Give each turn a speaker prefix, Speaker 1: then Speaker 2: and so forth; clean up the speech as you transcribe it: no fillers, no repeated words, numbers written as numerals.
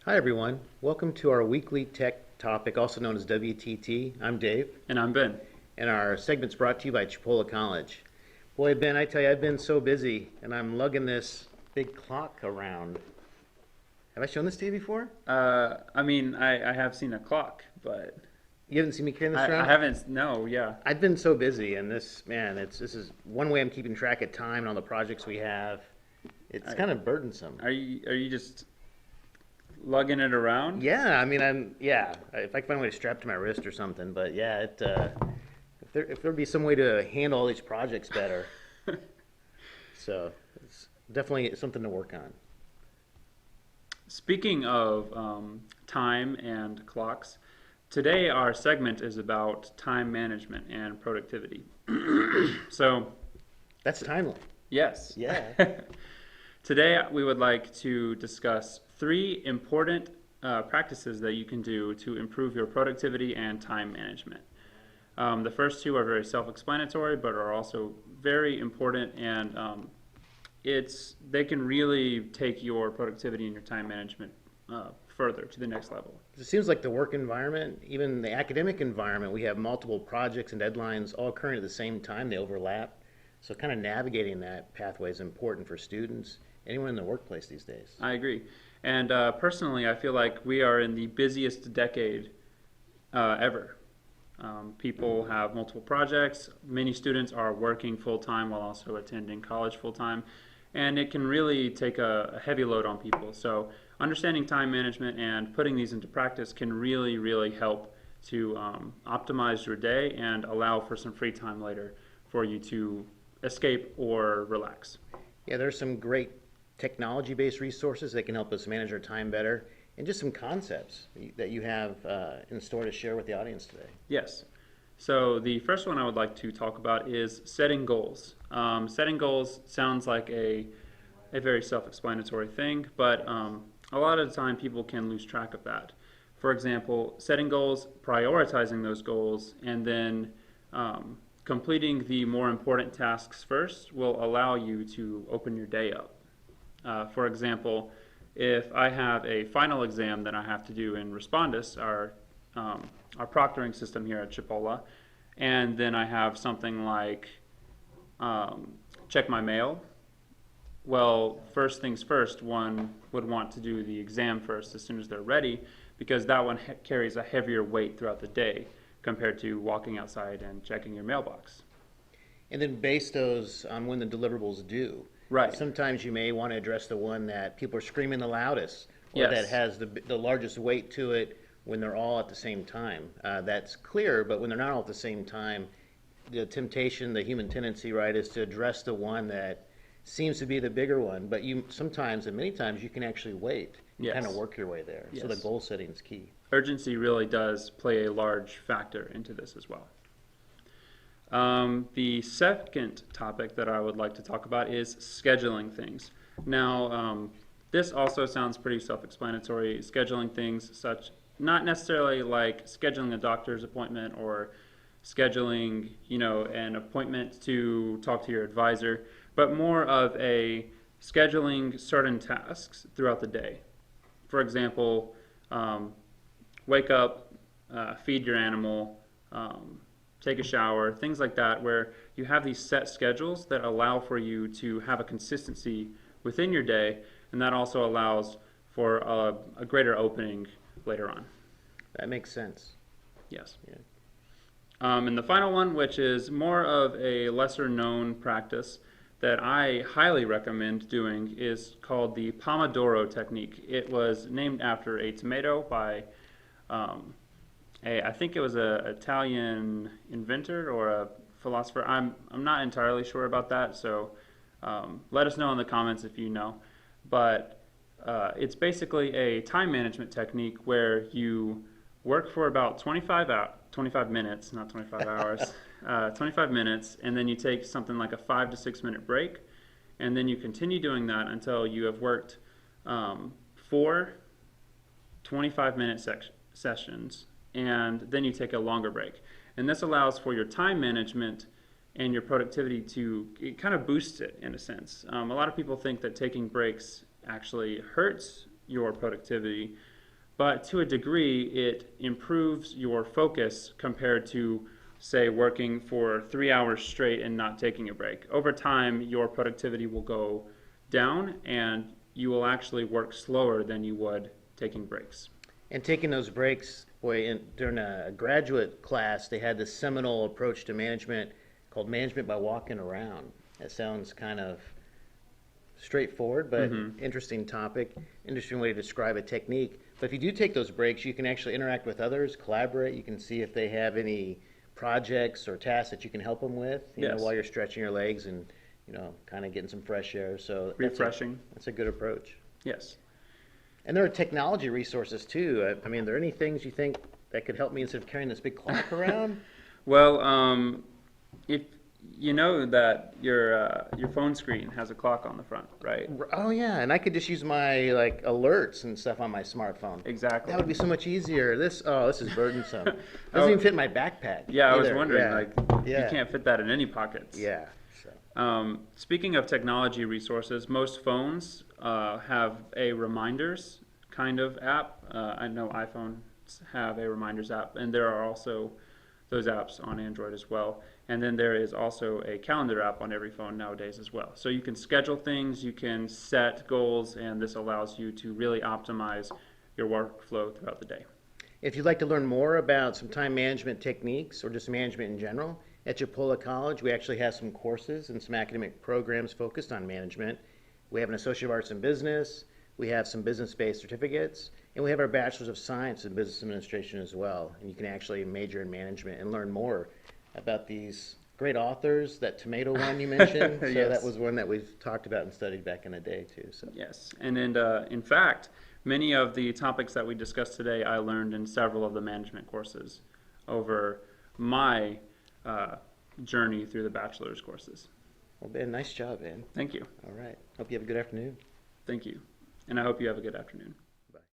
Speaker 1: Hi, everyone. Welcome to our weekly tech topic, also known as WTT. I'm Dave,
Speaker 2: And I'm Ben.
Speaker 1: and our segment's brought to you by Chipola College. Boy, Ben, I tell you, I've been so busy, and I'm lugging this big clock around. Have I shown this to you before?
Speaker 2: I have seen a clock, but
Speaker 1: You haven't seen me carrying this
Speaker 2: I
Speaker 1: around?
Speaker 2: haven't. No, yeah.
Speaker 1: I've been so busy, and this is one way I'm keeping track of time and all the projects we have. It's
Speaker 2: Are,
Speaker 1: kind of burdensome.
Speaker 2: are you just lugging it around?
Speaker 1: Yeah, I mean, yeah. If I can find a way to strap it to my wrist or something, but yeah, if there'd be some way to handle all these projects better, so it's definitely something to work on.
Speaker 2: Speaking of time and clocks, today our segment is about time management and productivity. So,
Speaker 1: That's timely.
Speaker 2: yes.
Speaker 1: Yeah.
Speaker 2: Today we would like to discuss three important practices that you can do to improve your productivity and time management. The first two are very self-explanatory, but are also very important, and they can really take your productivity and your time management further to the next level.
Speaker 1: It seems like the work environment, even the academic environment, we have multiple projects and deadlines all occurring at the same time. They overlap. So kind of navigating that pathway is important for students, anyone in the workplace these days.
Speaker 2: I agree. And personally, I feel like we are in the busiest decade ever. People have multiple projects. Many students are working full time while also attending college full time. And it can really take a heavy load on people. So, understanding time management and putting these into practice can really, really help to optimize your day and allow for some free time later for you to escape or relax.
Speaker 1: Yeah, there's some great technology-based resources that can help us manage our time better, and just some concepts that you have in store to share with the audience today.
Speaker 2: Yes. So the first one I would like to talk about is setting goals. Setting goals sounds like a very self-explanatory thing, but a lot of the time people can lose track of that. For example, setting goals, prioritizing those goals, and then completing the more important tasks first will allow you to open your day up. For example, if I have a final exam that I have to do in Respondus, our proctoring system here at Chipola, and then I have something like check my mail. Well, first things first, one would want to do the exam first as soon as they're ready, because that one carries a heavier weight throughout the day compared to walking outside and checking your mailbox.
Speaker 1: And then base those on when the deliverables due.
Speaker 2: Right.
Speaker 1: Sometimes you may want to address the one that people are screaming the loudest, or that
Speaker 2: Yes.
Speaker 1: has the largest weight to it when they're all at the same time. That's clear, but when they're not all at the same time, the temptation, the human tendency, right, is to address the one that seems to be the bigger one. But you sometimes, and many times, you can actually wait and kind of
Speaker 2: Yes.
Speaker 1: work your way there. So the
Speaker 2: Yes.
Speaker 1: goal setting is key.
Speaker 2: Urgency really does play a large factor into this as well. The second topic that I would like to talk about is scheduling things. Now, this also sounds pretty self-explanatory. Scheduling things such, not necessarily like scheduling a doctor's appointment or scheduling, an appointment to talk to your advisor, but more of a scheduling certain tasks throughout the day. For example, wake up, feed your animal, take a shower, things like that, where you have these set schedules that allow for you to have a consistency within your day, and that also allows for a greater opening later on.
Speaker 1: That makes sense.
Speaker 2: Yes.
Speaker 1: Yeah.
Speaker 2: And the final one, which is more of a lesser known practice that I highly recommend doing, is called the Pomodoro technique. It was named after a tomato by I think it was an Italian inventor or a philosopher. I'm not entirely sure about that, so let us know in the comments if you know. But it's basically a time management technique where you work for about 25 minutes, not 25 hours, 25 minutes, and then you take something like a 5 to 6 minute break, and then you continue doing that until you have worked 4 25-minute sessions, and then you take a longer break. And this allows for your time management and your productivity it kind of boosts it in a sense. A lot of people think that taking breaks actually hurts your productivity, but to a degree, it improves your focus compared to, say, working for 3 hours straight and not taking a break. Over time, your productivity will go down and you will actually work slower than you would taking breaks.
Speaker 1: And taking those breaks, boy, during a graduate class, they had this seminal approach to management called management by walking around. That sounds kind of straightforward, but interesting topic, interesting way to describe a technique. But if you do take those breaks, you can actually interact with others, collaborate. You can see if they have any projects or tasks that you can help them with, you know,
Speaker 2: Yes.
Speaker 1: while you're stretching your legs and, you know, kind of getting some fresh air. So
Speaker 2: Refreshing.
Speaker 1: That's a good approach.
Speaker 2: Yes.
Speaker 1: And there are technology resources too. I mean, are there any things you think that could help me instead of carrying this big clock around?
Speaker 2: Well, if you know that your phone screen has a clock on the front, right?
Speaker 1: Oh yeah, and I could just use my like alerts and stuff on my smartphone.
Speaker 2: Exactly.
Speaker 1: That would be so much easier. This is burdensome. Doesn't
Speaker 2: Oh.
Speaker 1: even fit in my backpack.
Speaker 2: Yeah, I was
Speaker 1: either.
Speaker 2: wondering,
Speaker 1: Yeah.
Speaker 2: like,
Speaker 1: Yeah.
Speaker 2: you can't fit that in any pockets.
Speaker 1: Yeah. So.
Speaker 2: Speaking of technology resources, most phones have a reminders kind of app. I know iPhones have a reminders app, and there are also those apps on Android as well. And then there is also a calendar app on every phone nowadays as well. So you can schedule things, you can set goals, and this allows you to really optimize your workflow throughout the day.
Speaker 1: If you'd like to learn more about some time management techniques or just management in general, at Chipola College, we actually have some courses and some academic programs focused on management. We have an Associate of Arts in Business, we have some business-based certificates, and we have our Bachelor's of Science in Business Administration as well. And you can actually major in management and learn more about these great authors. That tomato one you mentioned, so
Speaker 2: Yes.
Speaker 1: that was one that we've talked about and studied back in the day too. So.
Speaker 2: Yes, and in fact, many of the topics that we discussed today, I learned in several of the management courses over my journey through the bachelor's courses.
Speaker 1: Well, Ben, nice job, Ben.
Speaker 2: Thank you.
Speaker 1: All right. Hope you have a good afternoon.
Speaker 2: Thank you. And I hope you have a good afternoon.